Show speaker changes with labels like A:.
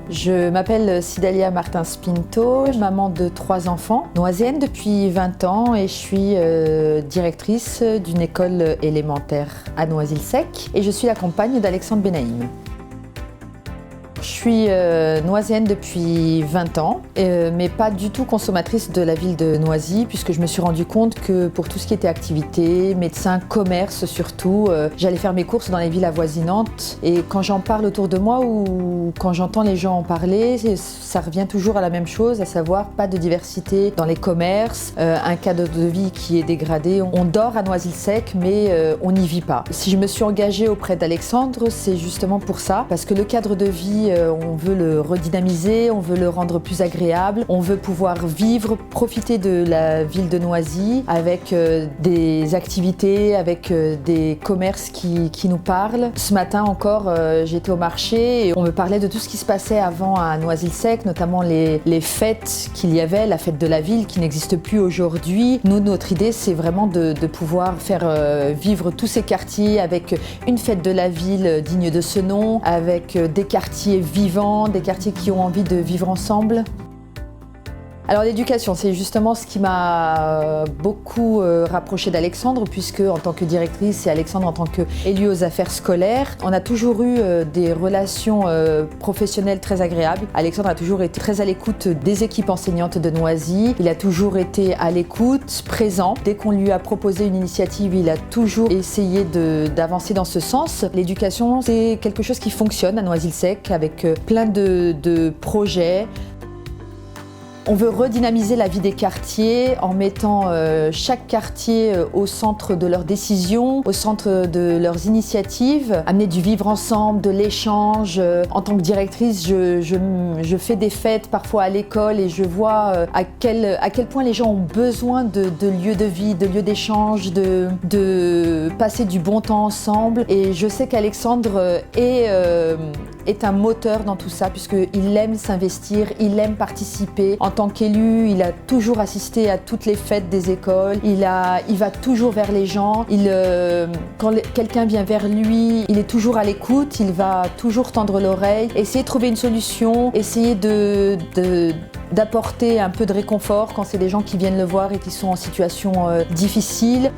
A: Je m'appelle Sidalia Martins-Pinto, maman de 3 enfants, noiséenne depuis 20 ans et je suis directrice d'une école élémentaire à Noisy-le-Sec et je suis la compagne d'Alexandre Benaïm. Je suis noiséenne depuis 20 ans, mais pas du tout consommatrice de la ville de Noisy, puisque je me suis rendu compte que pour tout ce qui était activité, médecin, commerce surtout, j'allais faire mes courses dans les villes avoisinantes. Et quand j'en parle autour de moi ou quand j'entends les gens en parler, ça revient toujours à la même chose, à savoir pas de diversité dans les commerces, un cadre de vie qui est dégradé. On dort à Noisy-le-Sec, mais on n'y vit pas. Si je me suis engagée auprès d'Alexandre, c'est justement pour ça, parce que le cadre de vie, on veut le redynamiser, on veut le rendre plus agréable, on veut pouvoir vivre, profiter de la ville de Noisy avec des activités, avec des commerces qui nous parlent. Ce matin encore, j'étais au marché et on me parlait de tout ce qui se passait avant à Noisy-le-Sec, notamment les fêtes qu'il y avait, la fête de la ville qui n'existe plus aujourd'hui. Nous, notre idée, c'est vraiment de pouvoir faire vivre tous ces quartiers avec une fête de la ville digne de ce nom, avec des quartiers vivants, des quartiers qui ont envie de vivre ensemble. Alors l'éducation, c'est justement ce qui m'a beaucoup rapprochée d'Alexandre, puisque en tant que directrice et Alexandre en tant qu'élu aux affaires scolaires, on a toujours eu des relations professionnelles très agréables. Alexandre a toujours été très à l'écoute des équipes enseignantes de Noisy, il a toujours été à l'écoute, présent. Dès qu'on lui a proposé une initiative, il a toujours essayé d'avancer dans ce sens. L'éducation, c'est quelque chose qui fonctionne à Noisy-le-Sec avec plein de projets. On veut redynamiser la vie des quartiers en mettant chaque quartier au centre de leurs décisions, au centre de leurs initiatives, amener du vivre ensemble, de l'échange. En tant que directrice, je fais des fêtes parfois à l'école et je vois à quel point les gens ont besoin de lieux de vie, de lieux d'échange, de passer du bon temps ensemble. Et je sais qu'Alexandre est un moteur dans tout ça, puisqu'il aime s'investir, il aime participer. En tant qu'élu, il a toujours assisté à toutes les fêtes des écoles, il va toujours vers les gens, quand quelqu'un vient vers lui, il est toujours à l'écoute, il va toujours tendre l'oreille, essayer de trouver une solution, essayer d'apporter un peu de réconfort quand c'est des gens qui viennent le voir et qui sont en situation difficile.